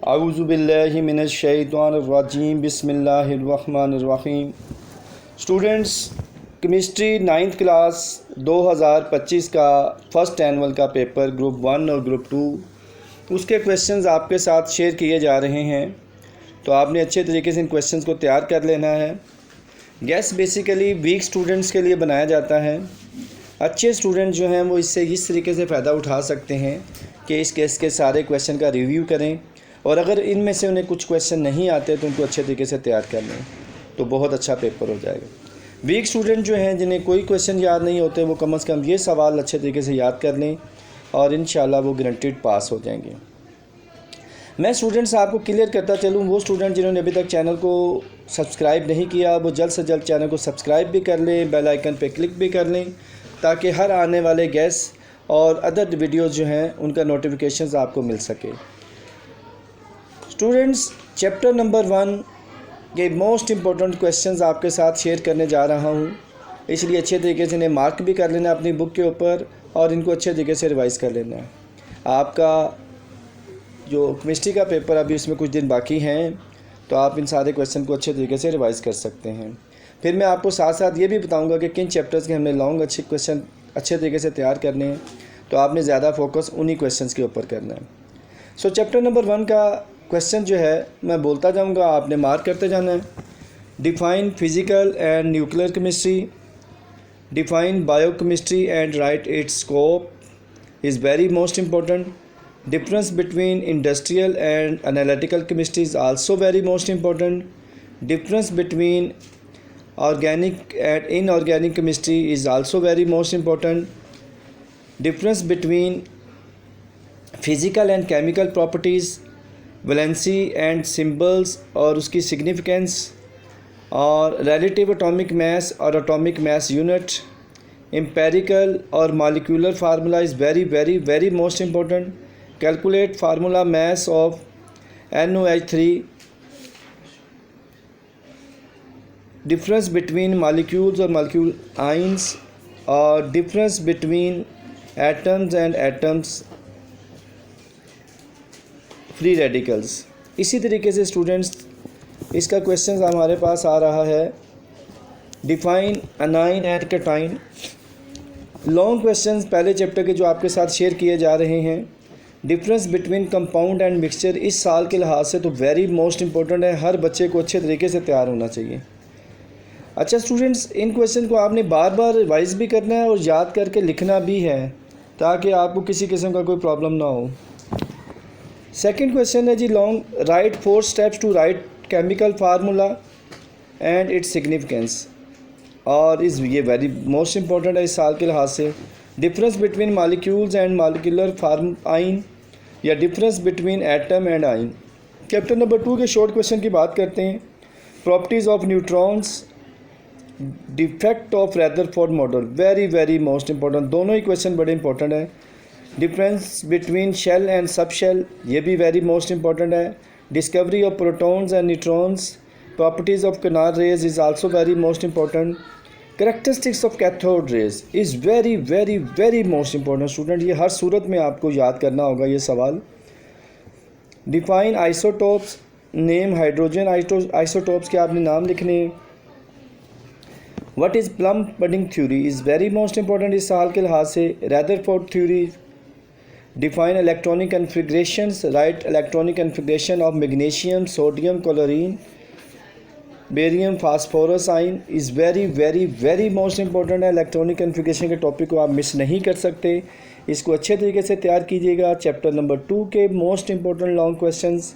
औज़ुबिल्लाहि मिनश्शैतानिर्रजीम बिस्मिल्लाहिर्रहमानिर्रहीम। Students, chemistry 9th class 2025 का first annual का पेपर ग्रुप 1 और ग्रुप 2 उसके क्वेश्चंस आपके साथ शेयर किए जा रहे हैं। तो आपने अच्छे तरीके से इन क्वेश्चंस को तैयार कर लेना है। गैस बेसिकली वीक स्टूडेंट्स के लिए बनाया जाता है। अच्छे स्टूडेंट जो हैं वो इससे इस तरीके से फ़ायदा उठा सकते हैं कि इस केस के सारे क्वेश्चन का रिव्यू करें, और अगर इनमें से उन्हें कुछ क्वेश्चन नहीं आते तो उनको अच्छे तरीके से तैयार कर लें, तो बहुत अच्छा पेपर हो जाएगा। वीक स्टूडेंट जो हैं जिन्हें कोई क्वेश्चन याद नहीं होते, वो कम से कम ये सवाल अच्छे तरीके से याद कर लें और इंशाल्लाह वो गारंटीड पास हो जाएंगे। मैं स्टूडेंट्स आपको क्लियर करता चलूँ, वो स्टूडेंट जिन्होंने अभी तक चैनल को सब्सक्राइब नहीं किया वो जल्द से जल्द चैनल को सब्सक्राइब भी कर लें, बेल आइकन पे क्लिक भी कर लें, ताकि हर आने वाले गैस और अदर वीडियोज़ जो हैं उनका नोटिफिकेशंस आपको मिल सके। स्टूडेंट्स, चैप्टर नंबर 1 के मोस्ट इम्पोर्टेंट क्वेश्चंस आपके साथ शेयर करने जा रहा हूँ, इसलिए अच्छे तरीके से इन्हें मार्क भी कर लेना अपनी बुक के ऊपर और इनको अच्छे तरीके से रिवाइज़ कर लेना है। आपका जो केमिस्ट्री का पेपर अभी इसमें कुछ दिन बाकी हैं, तो आप इन सारे क्वेश्चन को अच्छे तरीके से रिवाइज़ कर सकते हैं। फिर मैं आपको साथ साथ ये भी बताऊँगा कि किन चैप्टर्स के हमने लॉन्ग अच्छे क्वेश्चन अच्छे तरीके से तैयार करने हैं, तो आपने ज़्यादा फोकस उन्हीं क्वेश्चंस के ऊपर करना है। सो चैप्टर नंबर 1 का क्वेश्चन जो है मैं बोलता जाऊंगा, आपने मार्क करते जाना है। Define physical and nuclear chemistry, define biochemistry and right it's scope is very most important. Difference between industrial and analytical chemistry is also very most important. Difference between organic and inorganic chemistry is also very most important. Difference between physical and chemical properties, valency and symbols और उसकी significance, और relative atomic mass और atomic mass unit, empirical और molecular formula is very very very most important. Calculate formula mass of NOH3. Difference between molecules और molecule ions, और difference between atoms and atoms free radicals. इसी तरीके से students इसका question हमारे पास आ रहा है, define anion and cation. Long questions पहले चैप्टर के जो आपके साथ शेयर किए जा रहे हैं। Difference between compound and mixture इस साल के लिहाज से तो वेरी मोस्ट इंपॉर्टेंट है, हर बच्चे को अच्छे तरीके से तैयार होना चाहिए। अच्छा स्टूडेंट्स, इन क्वेश्चन को आपने बार बार रिवाइज भी करना है और याद करके लिखना भी है, ताकि आपको किसी किस्म का कोई प्रॉब्लम ना हो। सेकंड क्वेश्चन है जी, long write 4 steps to write chemical formula and its significance, और ये वेरी मोस्ट इंपॉर्टेंट है इस साल के लिहाज से। Difference between molecules and molecular form ion, या difference between atom and ion. Chapter number 2 के शॉर्ट क्वेश्चन की बात करते हैं। Properties of neutrons, defect of Rutherford model, very very most important, दोनों ही क्वेश्चन बड़े इंपॉर्टेंट हैं। Difference between shell and sub shell, ये भी वेरी मोस्ट इंपॉर्टेंट है। Discovery of protons and neutrons, properties of canal rays is also very most important. Characteristics of cathode raise is very very very most important student, ये हर सूरत में आपको याद करना होगा ये सवाल। Define isotopes, name hydrogen isotopes के आपने नाम लिखने हैं। What is plum pudding theory is very most important इस साल के लिहाज से। Rutherford theory, define electronic configurations, write electronic configuration of magnesium, sodium, chlorine, barium, phosphorus ion is very very very most important है। इलेक्ट्रॉनिक कन्फिग्रेशन के topic को आप miss नहीं कर सकते, इसको अच्छे तरीके से तैयार कीजिएगा। चैप्टर नंबर 2 के most important long questions,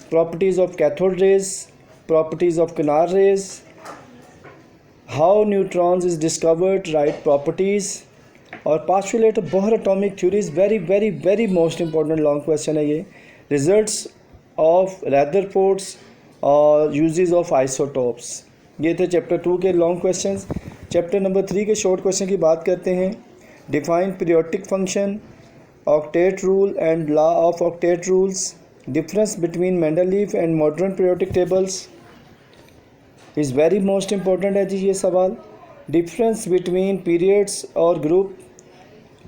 properties of cathode rays, properties of canal rays, how neutrons is discovered, write properties, और postulate of Bohr atomic theories, very very very most important long question है ये। Results of Rutherford's और uses of isotopes, ये थे chapter 2 के long questions. Chapter number 3 के short question की बात करते हैं। Define periodic function, octet rule and law of octet rules, difference between Mendeleev and modern periodic tables is very most important है जी ये सवाल। डिफरेंस बिटवीन पीरियड्स और group,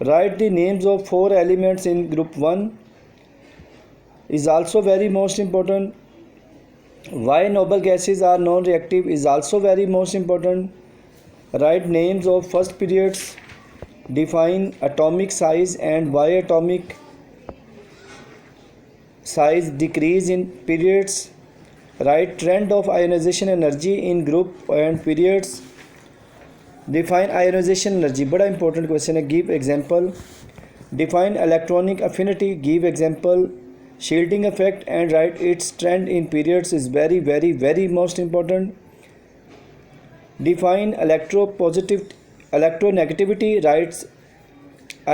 right the names of 4 elements in group 1, is also very most important. Why noble gases are non-reactive is also very most important. Write names of first periods. Define atomic size and why atomic size decrease in periods. Write trend of ionization energy in group and periods. Define ionization energy, बड़ा important question है. Give example. Define electronic affinity. Give example. Shielding effect and write its trend in periods is very very very most important. Define electronegativity. Writes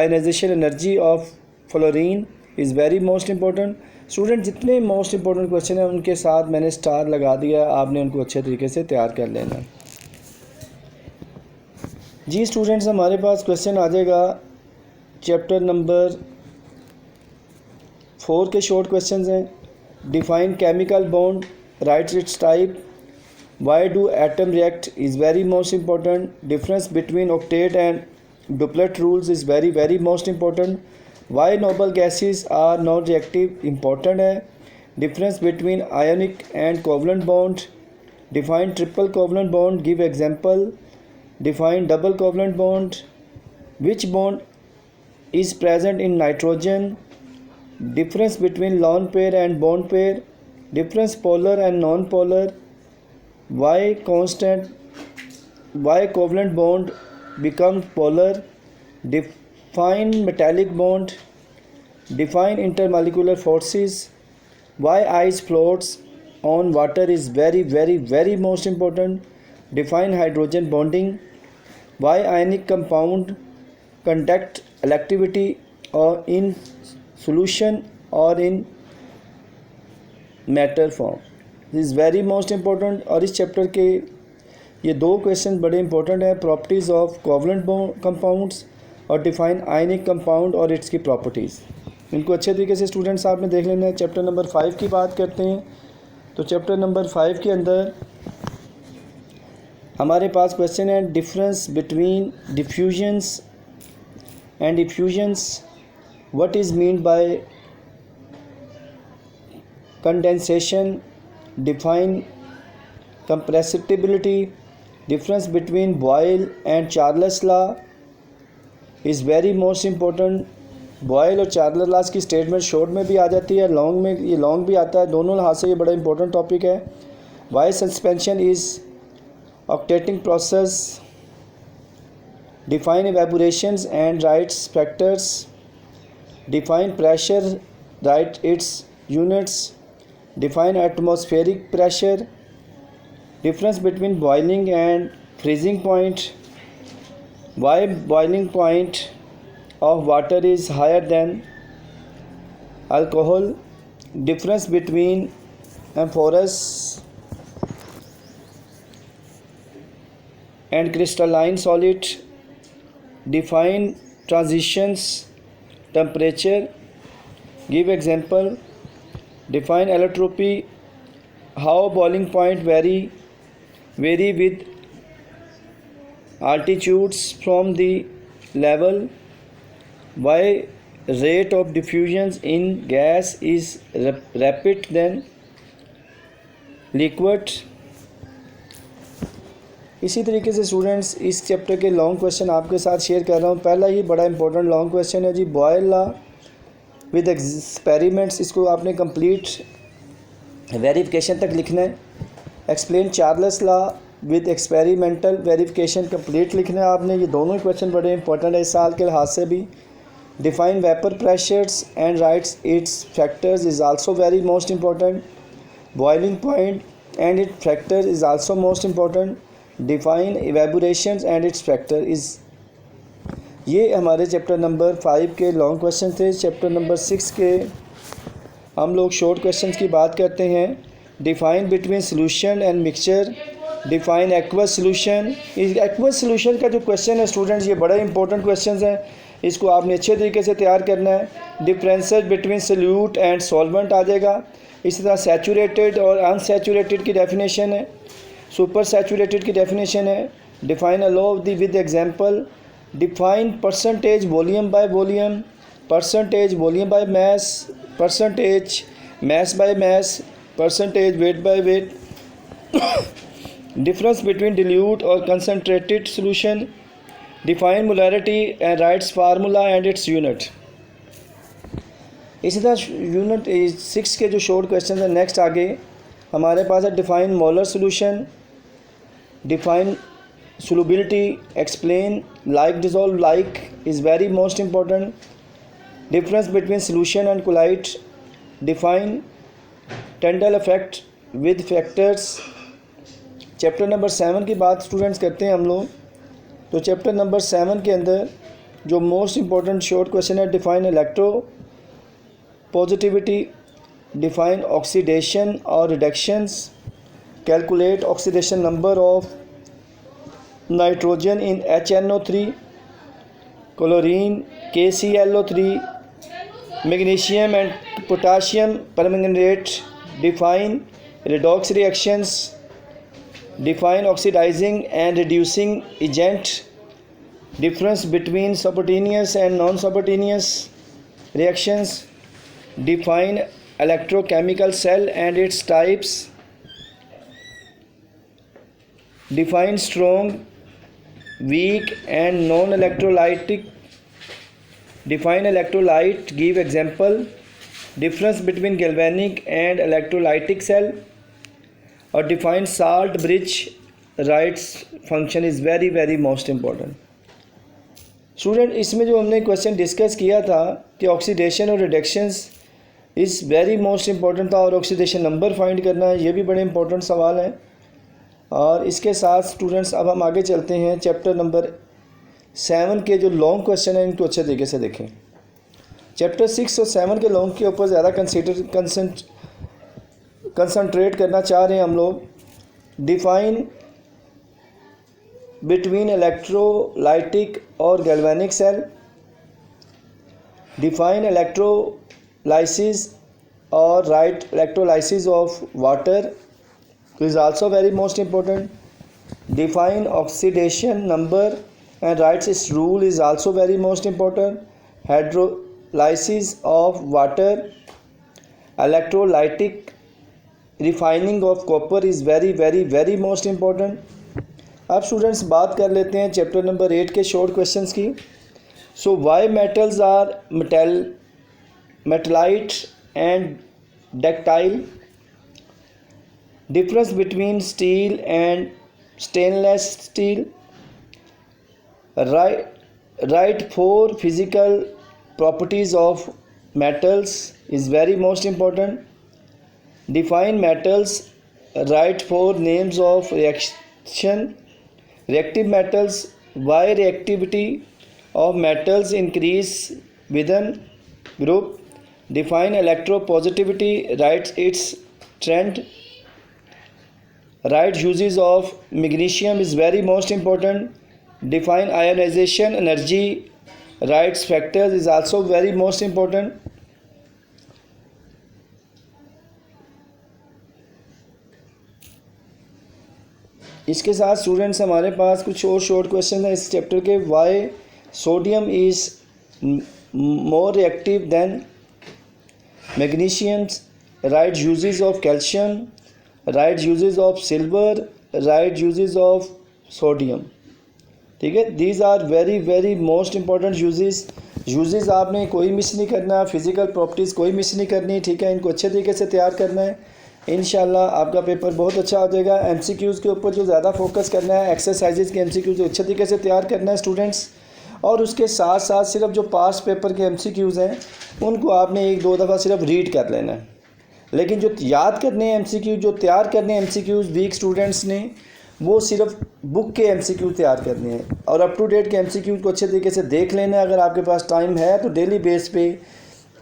ionization energy of fluorine is very most important. Student जितने most important question हैं उनके साथ मैंने star लगा दिया, आपने उनको अच्छे तरीके से तैयार कर लेना. जी स्टूडेंट्स, हमारे पास क्वेश्चन आ जाएगा चैप्टर नंबर 4 के शॉर्ट क्वेश्चंस हैं. Define chemical bond, write its type, why do atom react is very most important. Difference between octet and duplet rules is very very most important. Why noble gases are non reactive important है. Difference between ionic and covalent bond. Define triple covalent bond, give example. Define double covalent bond. Which bond is present in nitrogen. Difference between lone pair and bond pair. Difference polar and non-polar. Why covalent bond becomes polar. Define metallic bond. Define intermolecular forces. Why ice floats on water is very very very most important. Define hydrogen bonding. Why ionic compound conduct electricity or in solution or in matter form. This is very most important. और इस chapter के ये 2 question बड़े important हैं. Properties of covalent compounds और define ionic compound और it's की properties. इनको अच्छे तरीके से स्टूडेंट्स आपने देख लेना है. चैप्टर नंबर 5 की बात करते हैं तो चैप्टर नंबर 5 के अंदर हमारे पास क्वेश्चन है difference between diffusions and effusions. What is meant by condensation? Define compressibility. Difference between Boyle and Charles law is very most important. Boyle और चार्ल्स लॉ की स्टेटमेंट शॉर्ट में भी आ जाती है, लॉन्ग में ये लॉन्ग भी आता है. दोनों लिहाज से ये बड़ा इंपॉर्टेंट टॉपिक है. Why suspension is octating process. Define evaporations and write factors. Define pressure, write its units. Define atmospheric pressure. Difference between boiling and freezing point. Why boiling point of water is higher than alcohol. Difference between amorphous and crystalline solid. Define transitions, temperature, give example. Define allotropy, how boiling point vary with altitudes from the level. Why rate of diffusions in gas is rapid than liquid. इसी तरीके से students इस chapter के long question आपके साथ share कर रहा हूँ. पहला ही बड़ा इंपॉर्टेंट लॉन्ग क्वेश्चन है जी, बॉयल लॉ विद एक्सपेरिमेंट्स. इसको आपने कंप्लीट वेरिफिकेशन तक लिखना है. Explain Charles law with experimental verification complete लिखना है आपने. ये दोनों क्वेश्चन बड़े इंपॉर्टेंट है इस साल के लिहाज से भी. Define vapour pressures and writes its factors is also very most important. Boiling point and its factor is also most important. Define evaporations and its factor is. ये हमारे चैप्टर नंबर 5 के लॉन्ग क्वेश्चन थे. Chapter number 6 के हम लोग short questions की बात करते हैं. Define between solution and mixture. Define aqueous solution. इस एक्वस सोल्यूशन का जो क्वेश्चन है स्टूडेंट्स, ये बड़ा इंपॉर्टेंट क्वेश्चन है. इसको आपने अच्छे तरीके से तैयार करना है. Differences between solute and solvent आ जाएगा. इसी तरह सैचुरेटेड और अनसैचुरेटेड की डेफिनेशन है. सुपर सैचुरेटेड की डेफिनेशन है. Define alloy with example. Define percentage volume by volume, percentage volume by mass, percentage mass by mass, percentage, weight by weight, difference between dilute or concentrated solution, define molarity and writes formula and its unit. इसी तरह unit 6 के जो short question है next आगे हमारे पास है define molar solution, define solubility, explain like dissolve like is very most important, difference between solution and colloid, define Tyndall effect with factors. Chapter number 7 की बात स्टूडेंट्स करते हैं हम लोग, तो चैप्टर नंबर 7 के अंदर जो मोस्ट इम्पॉर्टेंट शॉर्ट क्वेश्चन है define electropositivity, define oxidation और reductions, calculate oxidation number of nitrogen in HNO3, chlorine KClO3, magnesium and potassium permanganate, define redox reactions, define oxidizing and reducing agent, difference between spontaneous and non-spontaneous reactions, define electrochemical cell and its types, define strong, weak and non-electrolytic, define electrolyte, give example, difference between galvanic and electrolytic cell, और define salt bridge rights function is very very most important. Student इसमें जो हमने question discuss किया था कि oxidation और reductions is very most important था, और ऑक्सीडेशन नंबर फाइंड करना है, ये भी बड़े इंपॉर्टेंट सवाल है. और इसके साथ स्टूडेंट्स अब हम आगे चलते हैं चैप्टर नंबर 7 के जो लॉन्ग क्वेश्चन हैं इनको अच्छे तरीके से देखें. चैप्टर 6 और 7 के लॉन्ग के ऊपर ज़्यादा कंसंट्रेट करना चाह रहे हैं हम लोग. डिफाइन बिटवीन इलेक्ट्रोलाइटिक और गैल्वेनिक सेल, डिफाइन इलेक्ट्रोलाइसिस और right electrolysis of water is also very most important. Define oxidation number and writes it's rule is also very most important. Hydrolysis of water, electrolytic refining of copper is very very very most important. अब students बात कर लेते हैं chapter number 8 के short questions की. So why metals are मेटलाइट and ductile, difference between steel and stainless steel, write 4 physical properties of metals is very most important. Define metals, write 4 names of reaction. Reactive metals, why reactivity of metals increase within group. Define electropositivity, write its trend. Write uses of magnesium is very most important. Define ionization energy, writes factors is also very most important. इसके साथ students हमारे पास कुछ और short question है इस chapter के. Why sodium is more reactive than magnesium, right uses of calcium, right uses of silver, right uses of sodium. ठीक है, these are very very most important uses आपने कोई मिस नहीं करना, फिजिकल प्रॉपर्टीज़ कोई मिस नहीं करनी. ठीक है, इनको अच्छे तरीके से तैयार करना है. इंशाल्लाह आपका पेपर बहुत अच्छा हो जाएगा. MCQs के ऊपर जो ज़्यादा फोकस करना है, एक्सरसाइजेज के MCQs अच्छे तरीके से तैयार करना है स्टूडेंट्स. और उसके साथ साथ सिर्फ जो पास्ट पेपर के MCQs हैं उनको आपने 1-2 दफ़ा सिर्फ रीड कर लेना है. लेकिन जो याद करने हैं MCQ, जो तैयार करने हैं MCQs वीक स्टूडेंट्स ने, वो सिर्फ बुक के MCQ तैयार करने हैं. और अप टू डेट के MCQ को अच्छे तरीके से देख लेना है. अगर आपके पास टाइम है तो डेली बेस पे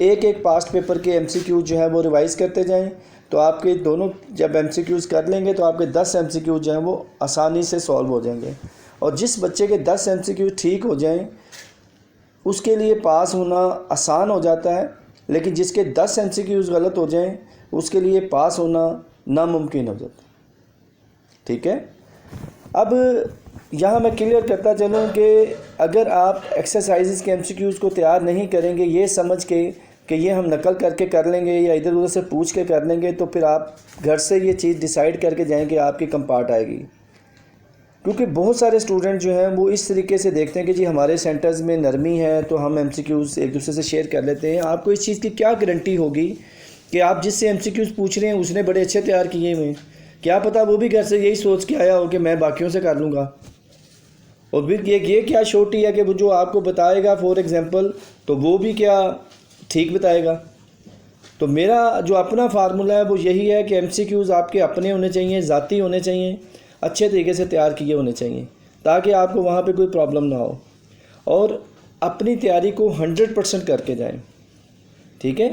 एक पास्ट पेपर के MCQ जो है वो रिवाइज़ करते जाएँ. तो आपके दोनों जब MCQs कर लेंगे तो आपके 10 MCQ जो हैं वो आसानी से सॉल्व हो जाएंगे. और जिस बच्चे के 10 MCQ ठीक हो जाएं उसके लिए पास होना आसान हो जाता है. लेकिन जिसके 10 MCQs गलत हो जाएं उसके लिए पास होना नामुमकिन हो जाता है. ठीक है, अब यहाँ मैं क्लियर करता चलूँ कि अगर आप एक्सरसाइजेस के MCQs को तैयार नहीं करेंगे ये समझ के कि ये हम नकल करके कर लेंगे या इधर उधर से पूछ के कर लेंगे, तो फिर आप घर से ये चीज़ डिसाइड करके जाएंगे आपकी कम पार्ट आएगी। क्योंकि बहुत सारे स्टूडेंट जो हैं वो इस तरीके से देखते हैं कि जी हमारे सेंटर्स में नरमी है तो हम MCQs एक दूसरे से शेयर कर लेते हैं। आपको इस चीज़ की क्या गारंटी होगी कि आप जिससे MCQs पूछ रहे हैं उसने बड़े अच्छे तैयार किए हुए हैं, क्या पता वो भी घर से यही सोच के आया हो कि मैं बाकियों से कर लूँगा। और फिर ये क्या शोर्टी है कि वो जो आपको बताएगा फॉर एग्ज़ाम्पल तो वो भी क्या ठीक बताएगा। तो मेरा जो अपना फार्मूला है वो यही है कि MCQs आपके अपने होने चाहिए, ज़ाती होने चाहिए, अच्छे तरीके से तैयार किए होने चाहिए, ताकि आपको वहाँ पे कोई प्रॉब्लम ना हो। और अपनी तैयारी को 100% करके जाएं, ठीक है।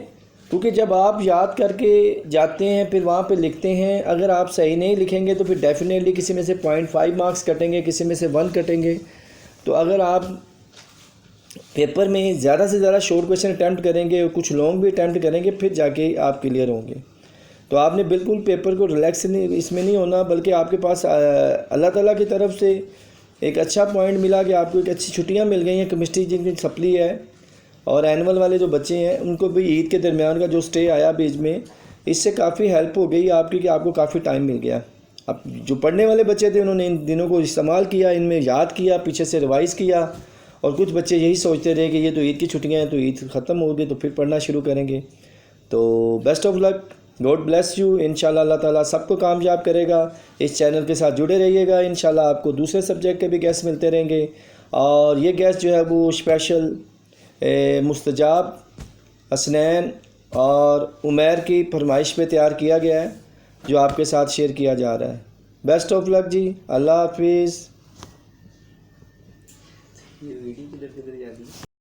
क्योंकि जब आप याद करके जाते हैं फिर वहाँ पे लिखते हैं, अगर आप सही नहीं लिखेंगे तो फिर डेफिनेटली किसी में से 0.5 मार्क्स कटेंगे, किसी में से 1 कटेंगे। तो अगर आप पेपर में ज़्यादा से ज़्यादा शॉर्ट क्वेश्चन अटैम्प्ट करेंगे और कुछ लॉन्ग भी अटैम्प्ट करेंगे, फिर जाके आप क्लियर होंगे। तो आपने बिल्कुल पेपर को रिलैक्स नहीं इसमें नहीं होना, बल्कि आपके पास अल्लाह ताला की तरफ से एक अच्छा पॉइंट मिला कि आपको एक अच्छी छुट्टियां मिल गई हैं। केमिस्ट्री जिनकी सप्ली है और एनुअल वाले जो बच्चे हैं उनको भी ईद के दरमियान का जो स्टे आया बीच में, इससे काफ़ी हेल्प हो गई आपकी कि आपको काफ़ी टाइम मिल गया। अब जो पढ़ने वाले बच्चे थे उन्होंने इन दिनों को इस्तेमाल किया, इनमें याद किया, पीछे से रिवाइज़ किया। और कुछ बच्चे यही सोचते रहे कि ये तो ईद की छुट्टियाँ हैं तो ईद ख़त्म होगी तो फिर पढ़ना शुरू करेंगे। तो best of luck, God bless you. इंशाल्लाह अल्लाह ताला सबको कामयाब करेगा। इस चैनल के साथ जुड़े रहिएगा, इंशाल्लाह आपको दूसरे सब्जेक्ट के भी गेस्ट मिलते रहेंगे। और ये गेस्ट जो है वो स्पेशल मुस्तजाब, हसनैन और उमैर की फरमाइश पे तैयार किया गया है, जो आपके साथ शेयर किया जा रहा है। बेस्ट ऑफ लक जी, अल्लाह हाफिज़।